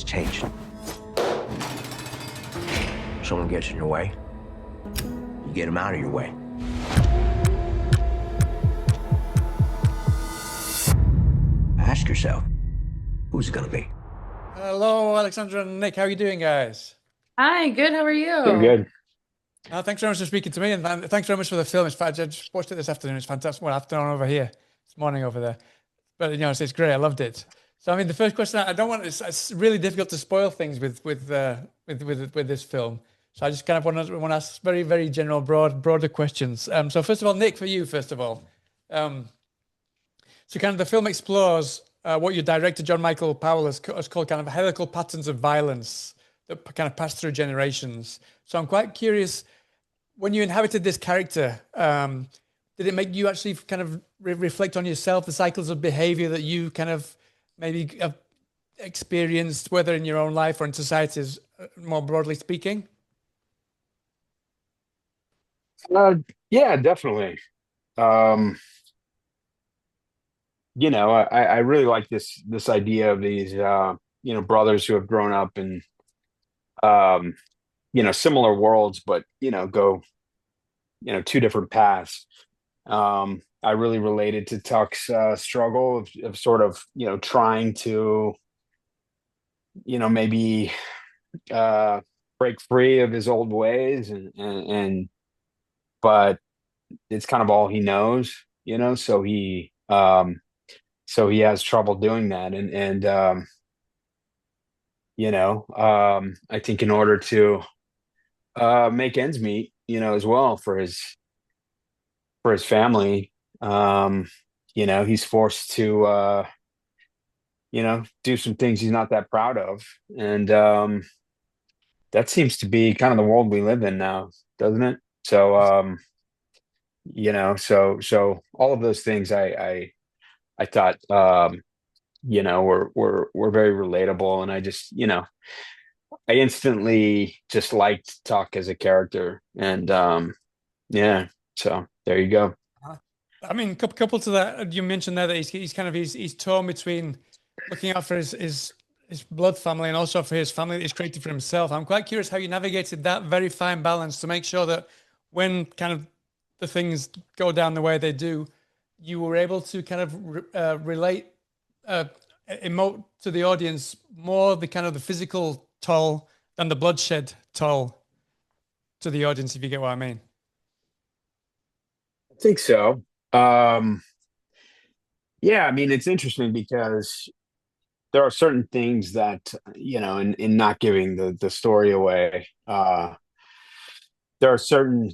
world's changed. Someone gets in your way, you get them out of your way. Ask yourself, who's it gonna be? Hello, Alexandra and Nick. How are you doing, guys? Hi, good. How are Doing you? good. Thanks very much for speaking to me, and thanks very much for the film. It's fact, I just watched it this afternoon. It's fantastic. Well, afternoon over here, it's morning over there. But it's great. I loved it. So, I mean, the first question I don't want it's really difficult to spoil things with this film. So, I just kind of want to ask very, very general, broader questions. So, first of all, Nick, for you, first of all, so kind of the film explores what your director John-Michael Powell has called kind of hierarchical patterns of violence that kind of pass through generations. So I'm quite curious, when you inhabited this character, did it make you actually kind of reflect on yourself, the cycles of behavior that you kind of maybe have experienced, whether in your own life or in societies, more broadly speaking? Uh, yeah, definitely. Um, I really like this idea of these brothers who have grown up in um, similar worlds, but go two different paths. I really related to Tuck's struggle of sort of trying to maybe uh, break free of his old ways and but it's kind of all he knows, so he has trouble doing that and I think in order to make ends meet, as well for his family, he's forced to do some things he's not that proud of. And that seems to be kind of the world we live in now, doesn't it? So so all of those things I thought were very relatable, and I just I instantly just liked Tuck as a character, and yeah, so there you go. Uh, I mean, couple to that, you mentioned there that he's torn between looking out for his blood family and also for his family that he's created for himself. I'm quite curious how you navigated that very fine balance to make sure that when kind of the things go down the way they do, you were able to kind of relate, uh, emote to the audience more the kind of the physical toll than the bloodshed toll to the audience, if you get what I mean. I think so. Um, yeah, I mean, it's interesting because there are certain things that, in not giving the story away, there are certain,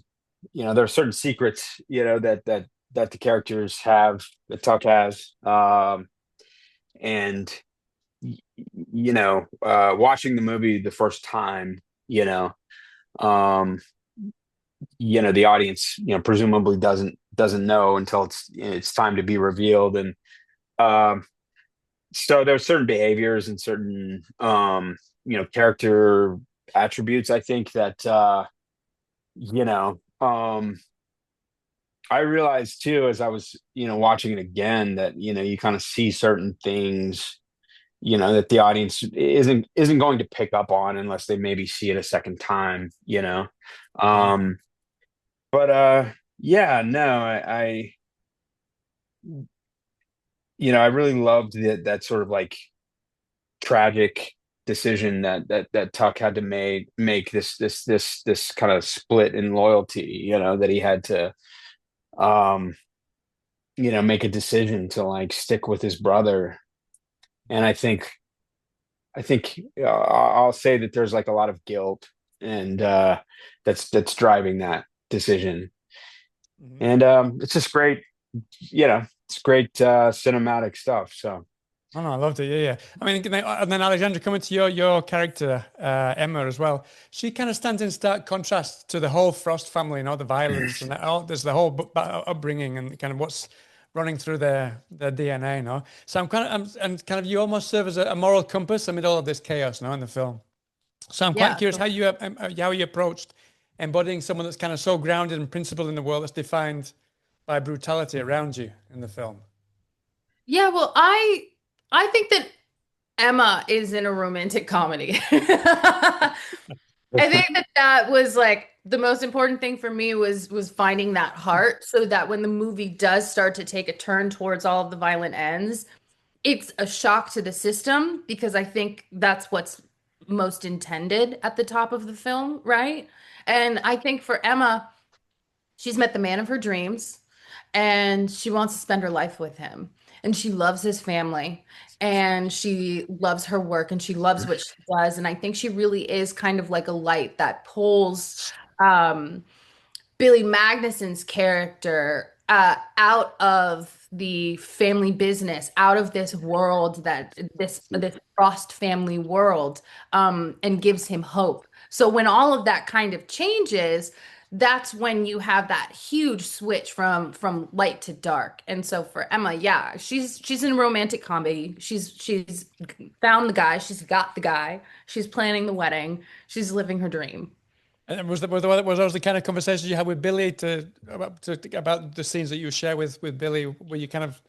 there are certain secrets, that the characters have, that Tuck has. And watching the movie the first time, um, the audience, presumably doesn't know until it's time to be revealed. And um, so there's certain behaviors and certain character attributes, I think, that you know I realized too, as I was watching it again, that you kind of see certain things that the audience isn't going to pick up on unless they maybe see it a second time. um but yeah, no, I really loved that sort of like tragic decision that Tuck had to make this kind of split in loyalty, that he had to um make a decision to like stick with his brother. And I think I'll say that there's like a lot of guilt, and that's driving that decision. Mhm. And it's just great, it's great cinematic stuff. So Oh, no, I loved it. Yeah, yeah. I mean, and then Alexandra, coming to your character, Emma, as well. She kind of stands in stark contrast to the whole Frost family and all the violence and there's the whole upbringing and kind of what's running through their DNA, no? So and kind of you almost serve as a moral compass amid all of this chaos, no, in the film. So I'm quite Yeah. curious how you approached embodying someone that's kind of so grounded and principled in the world that's defined by brutality around you in the film. Yeah, well, I think that Emma is in a romantic comedy. I think that that was like the most important thing for me was finding that heart so that when the movie does start to take a turn towards all of the violent ends, it's a shock to the system because I think that's what's most intended at the top of the film, right? And I think for Emma, she's met the man of her dreams and she wants to spend her life with him. And she loves his family and she loves her work and she loves what she does. And I think she really is kind of like a light that pulls um, Billy Magnussen's character out of the family business, out of this world that this Frost family world, and gives him hope. So when all of that kind of changes, that's when you have that huge switch from light to dark. And so for Emma, yeah, she's in a romantic comedy. She's found the guy, she's got the guy, she's planning the wedding, she's living her dream. And was those the kind of conversations you had with Billy about the scenes that you share with Billy? Were you kind of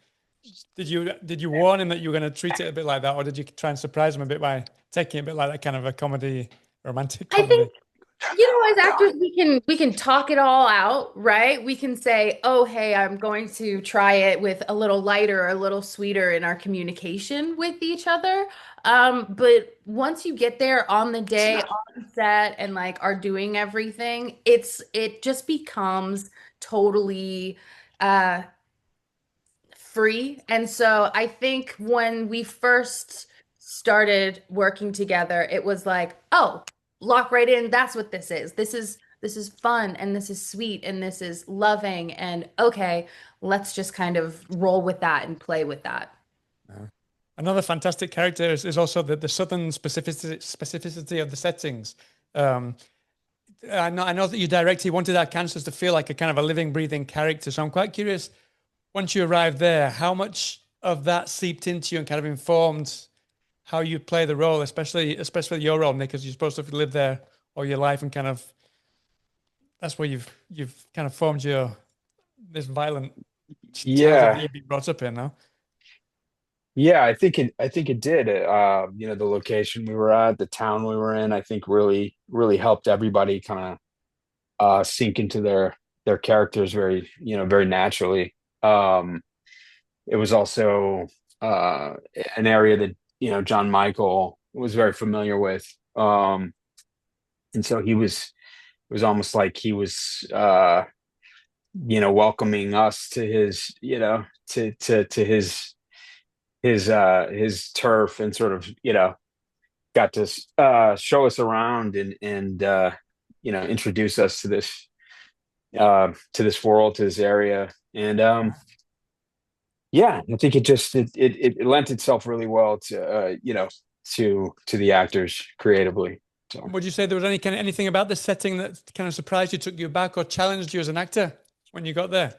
did you warn him that you were going to treat it a bit like that, or did you try and surprise him a bit by taking it a bit like that kind of a comedy, romantic I comedy? think as actors we can talk it all out, right? We can say, "Oh, hey, I'm going to try it with a little lighter, a little sweeter in our communication with each other." But once you get there on the day, on set, and like are doing everything, it just becomes totally uh free. And so I think when we first started working together, it was like, oh, lock right in. That's what this is. This is fun and this is sweet and this is loving and okay, let's just kind of roll with that and play with that. Another fantastic character is also the southern specificity of the settings. Um, I know that you directed, you wanted Arkansas to feel like a kind of a living, breathing character. So I'm quite curious, once you arrived there, how much of that seeped into you and kind of informed how you play the role, especially your role, Nick, because you're supposed to live there all your life and kind of that's where you've kind of formed your this violent childhood that Yeah. you've been brought up in now. Yeah, I think it did. The location we were at, the town we were in, I think really helped everybody kind of sink into their characters very naturally. It was also an area that, John Michael was very familiar with. And so it was almost like he was welcoming us to his, to his turf and sort of, got to show us around and introduce us to this world, to this area. And yeah, I think it lent itself really well to to the actors creatively. So Would you say there was anything about the setting that kind of surprised you, took you back, or challenged you as an actor when you got there?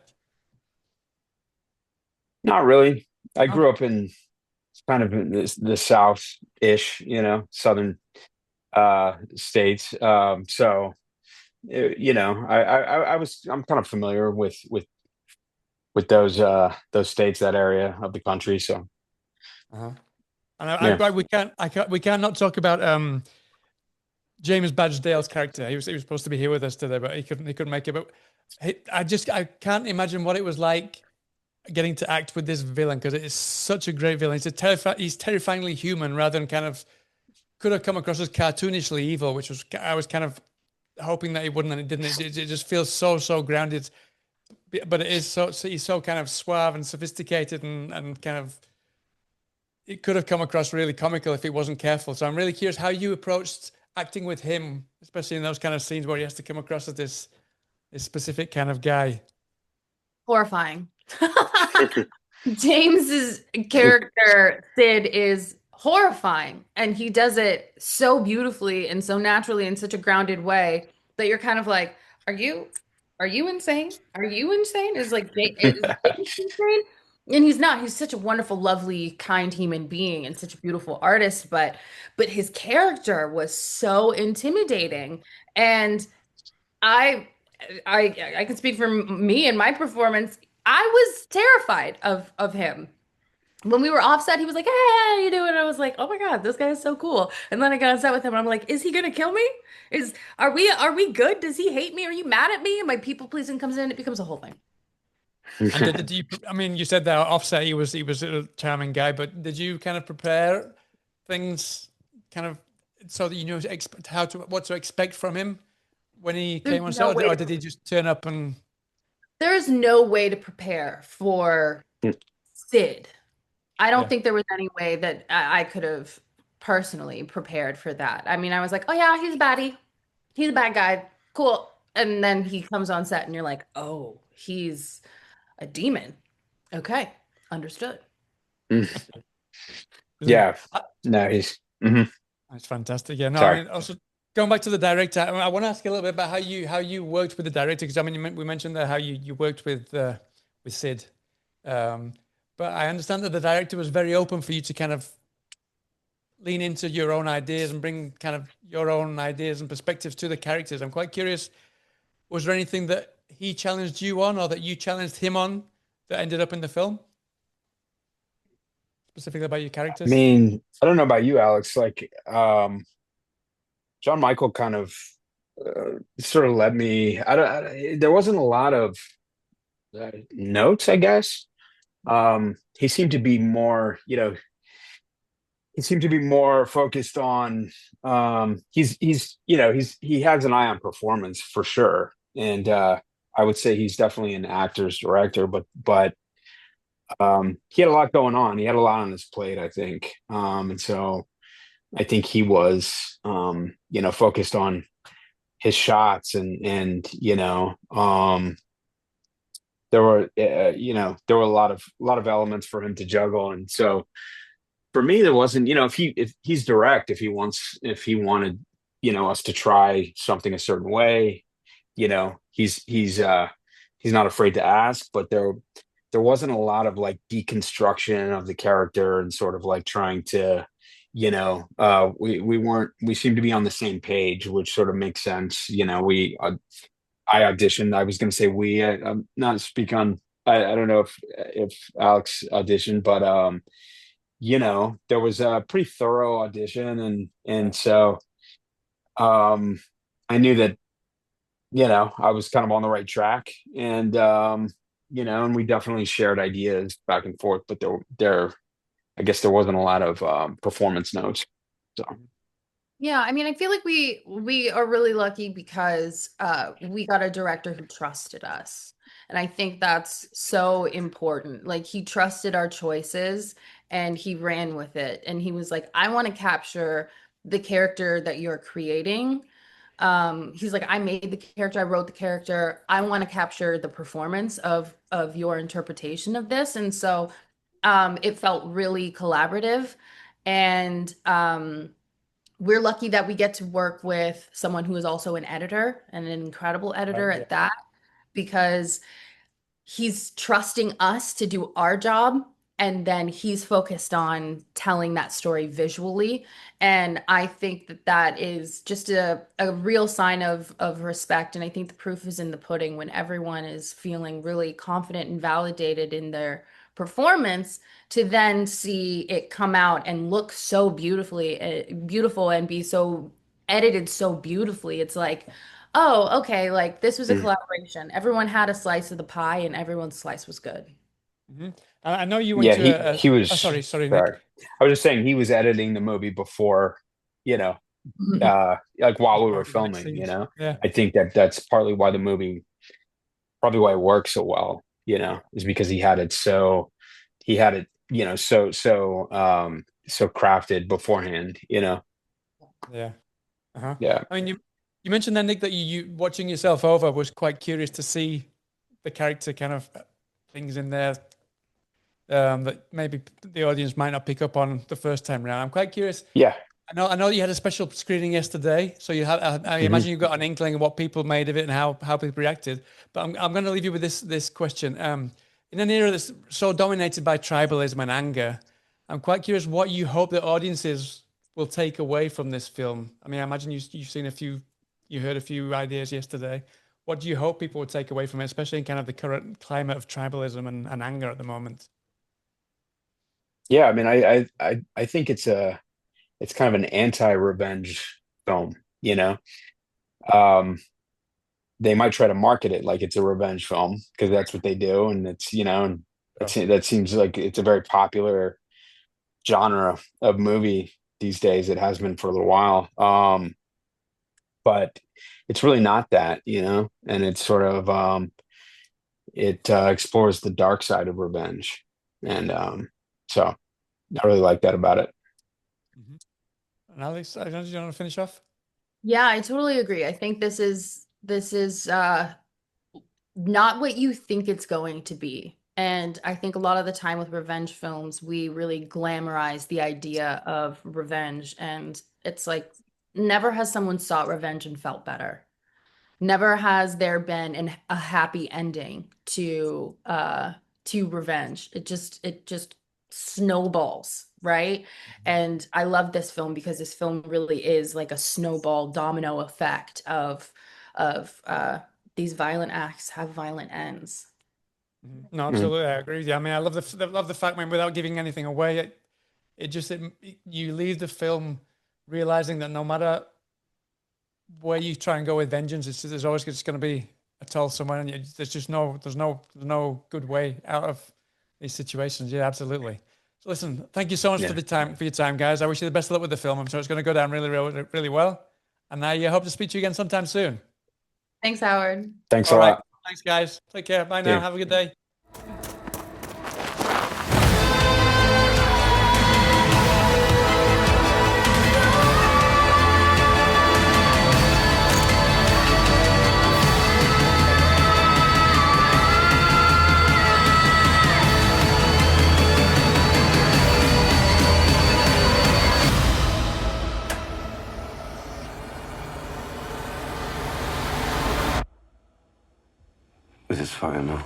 not really. I No? grew up in kind of in the South-ish, southern states. So I'm kind of familiar with those states, that area of the country. So Uh-huh. And yeah. we can't not talk about James Badge Dale's character. He was supposed to be here with us today, but he couldn't make it. But I can't imagine what it was like getting to act with this villain because it is such a great villain. He's terrifyingly human rather than kind of could have come across as cartoonishly evil, which was I was kind of hoping that he wouldn't, and it didn't. It just feels so grounded, but it is so he's so kind of suave and sophisticated and kind of it could have come across really comical if he wasn't careful. So I'm really curious how you approached acting with him, especially in those kind of scenes where he has to come across as this specific kind of guy. Horrifying. James's character, Sid, is horrifying, and he does it so beautifully and so naturally in such a grounded way that you're kind of like, are you insane? Are you insane? Is like, is James insane? And he's not. He's such a wonderful, lovely, kind human being and such a beautiful artist, but his character was so intimidating. And I I can speak for me and my performance. I was terrified of him. when we were offset, he was like, "Hey, how you doing?" And I was like, "Oh my God, this guy is so cool." And then I got on set with him, and I'm like, "Is he gonna kill me? Are we good? Does he hate me? Are you mad at me?" And my people pleasing comes in, it becomes a whole thing. And did you? I mean, you said that offset he was a charming guy, but did you kind of prepare things kind of so that you know what to expect from him when he There's came on no set, way or to, did he just turn up and there is no way to prepare for Sid. I don't yeah? think there was any way that I could have personally prepared for that. I mean, I was like, "Oh yeah, he's a baddie. He's a bad guy. Cool." And then he comes on set and you're like, "Oh, he's a demon." Okay, understood. Brilliant. Yeah. No, he's mhm. That's fantastic. Yeah, no, I Sorry. mean, also going back to the director, I want to ask you a little bit about how you worked with the director because I mean, we mentioned there how you worked with Sid, um, but I understand that the director was very open for you to kind of lean into your own ideas and bring kind of your own ideas and perspectives to the characters. I'm quite curious, was there anything that he challenged you on or that you challenged him on that ended up in the film, specifically about your I characters? mean, I don't know about you, Alex. Like, John-Michael kind of sort of led me. There wasn't a lot of notes, I guess. He seemed to be more, he seemed to be more focused on. He has an eye on performance for sure, and I would say he's definitely an actor's director, but he had a lot going on. He had a lot on his plate, I think, and so I think he was, focused on his shots and there were a lot of elements for him to juggle, and so for me there wasn't, if he's direct, if he wanted, us to try something a certain way, he's not afraid to ask, but there wasn't a lot of like deconstruction of the character and sort of like trying to, we seemed to be on the same page, which sort of makes sense. I auditioned. I was going to say I'm not speak on. I don't know if Alex auditioned, but there was a pretty thorough audition, and so I knew that I was kind of on the right track, and we definitely shared ideas back and forth, but I guess there wasn't a lot of performance notes. So Yeah, I mean, I feel like we are really lucky because we got a director who trusted us. And I think that's so important. Like he trusted our choices and he ran with it. And he was like, "I want to capture the character that you're creating." He's like, "I made the character, I wrote the character. I want to capture the performance of your interpretation of this." And so it felt really collaborative. And we're lucky that we get to work with someone who is also an editor and an incredible editor Yeah. at that, because he's trusting us to do our job and then he's focused on telling that story visually. And I think that that is just a real sign of respect. And I think the proof is in the pudding when everyone is feeling really confident and validated in their performance, to then see it come out and look so beautiful and be so edited so beautifully. It's like, "Oh, okay, like this was a mm. collaboration. Everyone had a slice of the pie and everyone's slice was good." Mhm. I know you went Yeah, to he oh, was. sorry, Nick. Sorry, I was just saying he was editing the movie before, you know, like while we were Probably the next filming. scenes. Yeah. I think that's partly why the movie, probably why it works so well. Is because he had it, so crafted beforehand. Yeah. Uh-huh. Yeah, I mean, you mentioned then, Nick, that you watching yourself over was quite curious to see the character kind of things in there that maybe the audience might not pick up on the first time round. I'm quite curious. yeah. I know you had a special screening yesterday, so you had. I Hmm. imagine you got an inkling of what people made of it and how people reacted. But I'm going to leave you with this question. In an era that's so dominated by tribalism and anger, I'm quite curious what you hope the audiences will take away from this film. I mean, I imagine you've seen a few, you heard a few ideas yesterday. What do you hope people would take away from it, especially in kind of the current climate of tribalism and anger at the moment? Yeah, I mean, I think it's kind of an anti-revenge film, you know. Um, they might try to market it like it's a revenge film because that's what they do, and it's and that seems like it's a very popular genre of movie these days. It has been for a little while, but it's really not that, and it's sort of it explores the dark side of revenge, and so I really like that about it. Mhm. And Alex, I don't know, do you want to finish off? Yeah, I totally agree. I think this is not what you think it's going to be. And I think a lot of the time with revenge films, we really glamorize the idea of revenge. And it's like, never has someone sought revenge and felt better. Never has there been a happy ending to revenge. It just snowballs, right? And I love this film because this film really is like a snowball domino effect of these violent acts have violent ends. No, Mhm. absolutely, I agree with you. I mean, I love the fact, man, without giving anything away, you leave the film realizing that no matter where you try and go with vengeance, there's always just going to be a toll somewhere, and there's just no good way out of these situations. Yeah, absolutely. So listen, thank you so much Yeah. for your time, guys. I wish you the best of luck with the film. I'm sure it's going to go down really, really, really well. And I hope to speak to you again sometime soon. Thanks, Howard. Thanks a All right. lot. Thanks, guys. Take care. Bye See now. you. Have a good day. This is fine, no?